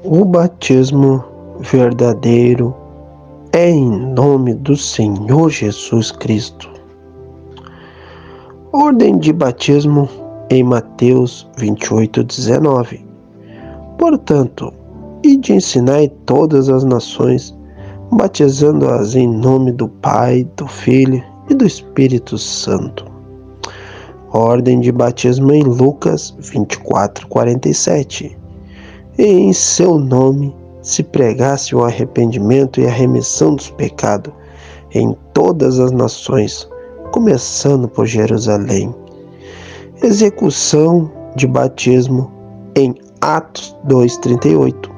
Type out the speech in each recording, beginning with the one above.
O batismo verdadeiro é em nome do Senhor Jesus Cristo. Ordem de batismo em Mateus 28:19. Portanto, ide ensinai todas as nações, batizando-as em nome do Pai, do Filho e do Espírito Santo. Ordem de batismo em Lucas 24:47. E em seu nome se pregasse o arrependimento e a remissão dos pecados em todas as nações, começando por Jerusalém. Execução de batismo em Atos 2:38.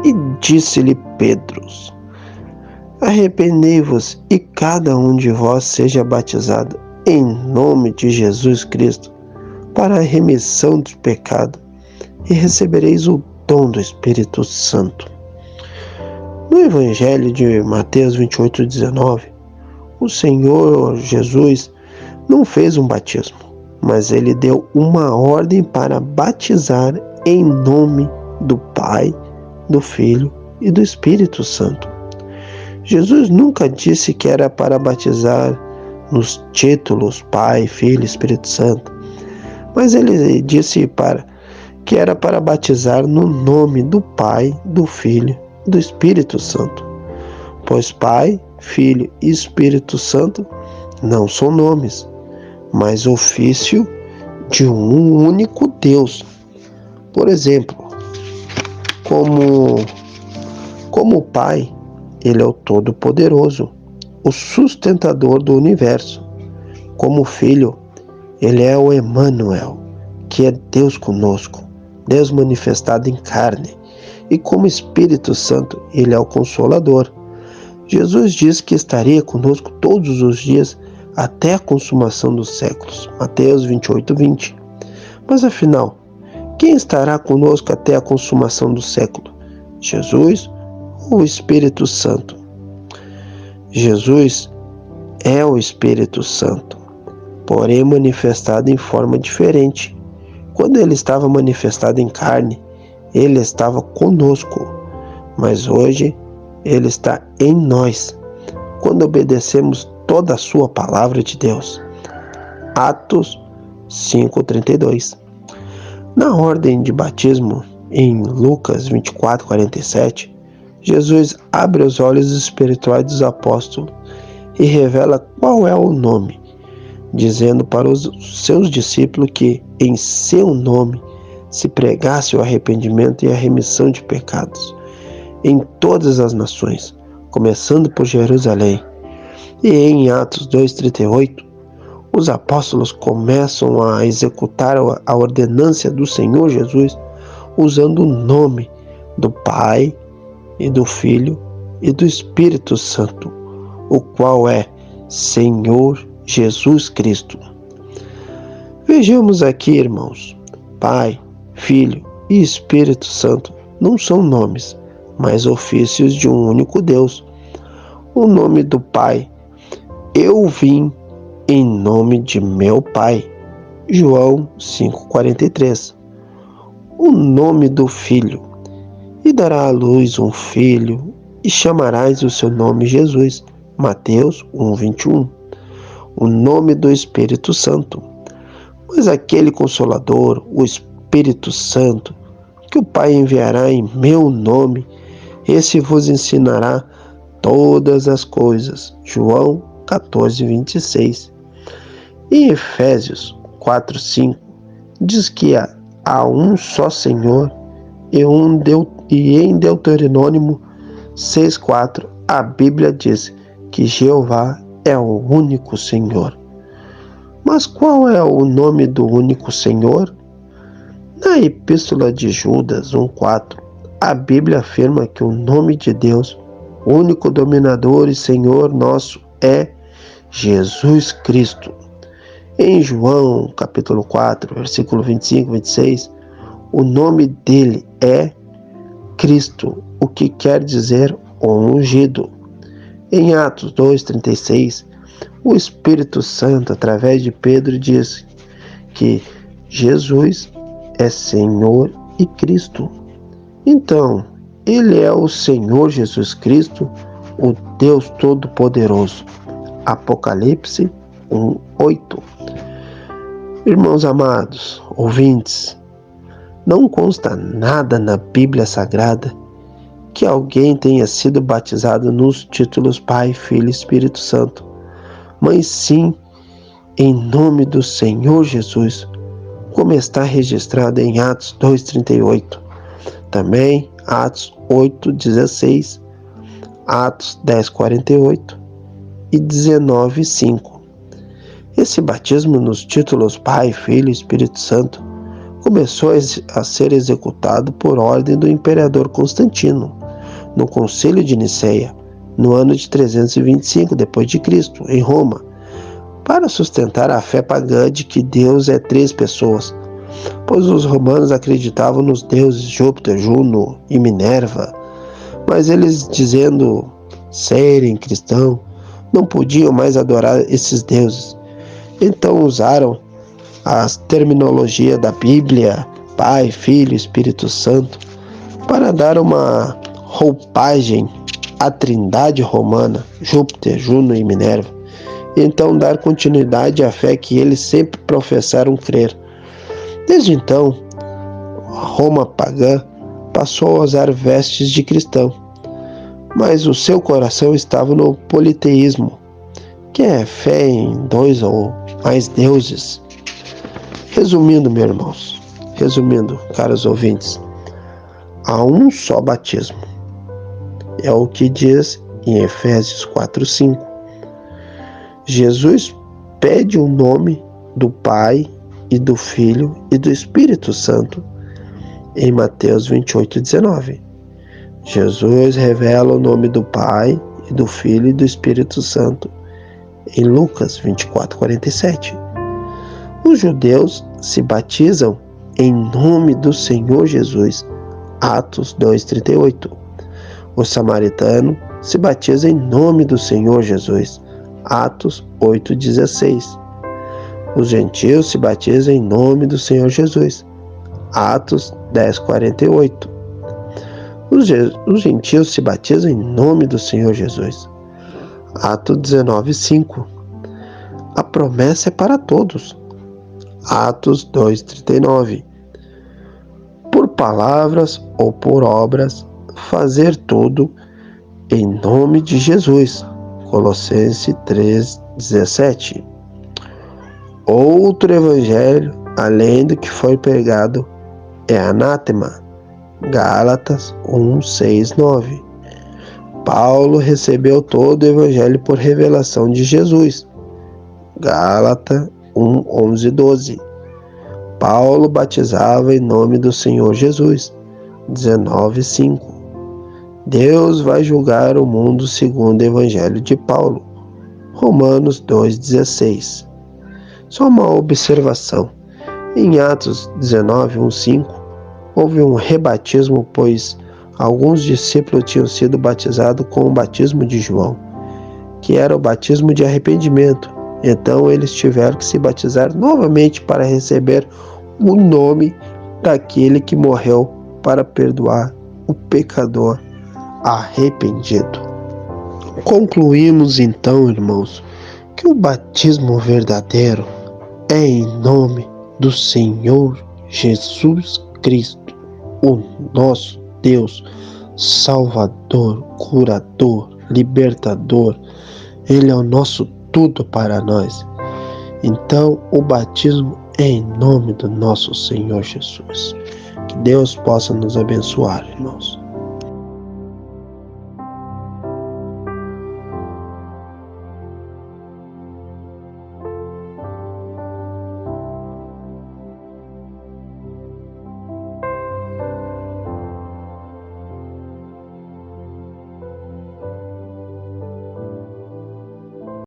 E disse-lhe Pedro: arrependei-vos e cada um de vós seja batizado em nome de Jesus Cristo para a remissão dos pecados, e recebereis o dom do Espírito Santo. No Evangelho de Mateus 28:19, o Senhor Jesus não fez um batismo, mas ele deu uma ordem para batizar em nome do Pai, do Filho e do Espírito Santo. Jesus nunca disse que era para batizar nos títulos Pai, Filho e Espírito Santo, mas ele disse que era para batizar no nome do Pai, do Filho e do Espírito Santo. Pois Pai, Filho e Espírito Santo não são nomes, mas ofício de um único Deus. Por exemplo, como o Pai, ele é o Todo-Poderoso, o sustentador do universo. Como Filho, ele é o Emanuel, que é Deus conosco, Deus manifestado em carne. E como Espírito Santo, ele é o Consolador. Jesus diz que estaria conosco todos os dias até a consumação dos séculos. Mateus 28:20. Mas afinal, quem estará conosco até a consumação do século? Jesus ou o Espírito Santo? Jesus é o Espírito Santo, porém manifestado em forma diferente. Quando ele estava manifestado em carne, ele estava conosco, mas hoje ele está em nós, quando obedecemos toda a sua palavra de Deus. Atos 5:32. Na ordem de batismo, em Lucas 24:47, Jesus abre os olhos espirituais dos apóstolos e revela qual é o nome, dizendo para os seus discípulos que em seu nome se pregasse o arrependimento e a remissão de pecados em todas as nações, começando por Jerusalém. E em Atos 2:38, os apóstolos começam a executar a ordenança do Senhor Jesus usando o nome do Pai e do Filho e do Espírito Santo, o qual é Senhor Jesus Cristo. Vejamos aqui, irmãos, Pai, Filho e Espírito Santo não são nomes, mas ofícios de um único Deus. O nome do Pai: eu vim em nome de meu Pai. João 5:43. O nome do Filho: e dará à luz um filho, e chamarás o seu nome Jesus. Mateus 1:21. O nome do Espírito Santo: mas aquele Consolador, o Espírito Santo, que o Pai enviará em meu nome, esse vos ensinará todas as coisas. João 14:26. Em Efésios 4:5 diz que há um só Senhor, e em Deuteronômio 6:4 a Bíblia diz que Jeová é o único Senhor. Mas qual é o nome do único Senhor? Na Epístola de Judas 1:4, a Bíblia afirma que o nome de Deus, único dominador e Senhor nosso, é Jesus Cristo. Em João capítulo 4, versículo 25-26, o nome dele é Cristo, o que quer dizer o ungido. Em Atos 2:36, o Espírito Santo, através de Pedro, diz que Jesus é Senhor e Cristo. Então, Ele é o Senhor Jesus Cristo, o Deus Todo-Poderoso. Apocalipse 1:8. Irmãos amados, ouvintes, não consta nada na Bíblia Sagrada que alguém tenha sido batizado nos títulos Pai, Filho e Espírito Santo, mas sim em nome do Senhor Jesus, como está registrado em Atos 2:38, também Atos 8:16, Atos 10:48 e 19:5. Esse batismo nos títulos Pai, Filho e Espírito Santo começou a ser executado por ordem do imperador Constantino, no Concílio de Nicéia, no ano de 325 d.C., em Roma, para sustentar a fé pagã de que Deus é 3 pessoas, pois os romanos acreditavam nos deuses Júpiter, Juno e Minerva, mas eles, dizendo serem cristãos, não podiam mais adorar esses deuses. Então usaram a terminologia da Bíblia, Pai, Filho e Espírito Santo, para dar uma roupagem à trindade romana, Júpiter, Juno e Minerva, e então dar continuidade à fé que eles sempre professaram crer. Desde então, Roma pagã passou a usar vestes de cristão, mas o seu coração estava no politeísmo, que é fé em 2 ou mais deuses. Resumindo, meus irmãos, caros ouvintes, há um só batismo. É o que diz em Efésios 4:5. Jesus pede o nome do Pai e do Filho e do Espírito Santo em Mateus 28:19. Jesus revela o nome do Pai e do Filho e do Espírito Santo em Lucas 24:47. Os judeus se batizam em nome do Senhor Jesus, Atos 2:38. O samaritano se batiza em nome do Senhor Jesus, Atos 8:16. Os gentios se batizam em nome do Senhor Jesus, Atos 10:48. Os gentios se batizam em nome do Senhor Jesus, Atos 19:5. A promessa é para todos, Atos 2:39. Por palavras ou por obras, fazer tudo em nome de Jesus, Colossenses 3:17. Outro evangelho, além do que foi pregado, é anátema, Gálatas 1:6-9. Paulo recebeu todo o evangelho por revelação de Jesus, Gálatas 1:11-12. Paulo batizava em nome do Senhor Jesus, 19:5. Deus vai julgar o mundo segundo o evangelho de Paulo, Romanos 2:16. Só uma observação. Em Atos 19:1-5, houve um rebatismo, pois alguns discípulos tinham sido batizados com o batismo de João, que era o batismo de arrependimento. Então eles tiveram que se batizar novamente para receber o nome daquele que morreu para perdoar o pecador arrependido. Concluímos então, irmãos, que o batismo verdadeiro é em nome do Senhor Jesus Cristo, o nosso Deus, Salvador, curador, libertador. Ele é o nosso tudo para nós. Então, o batismo é em nome do nosso Senhor Jesus. Que Deus possa nos abençoar, irmãos.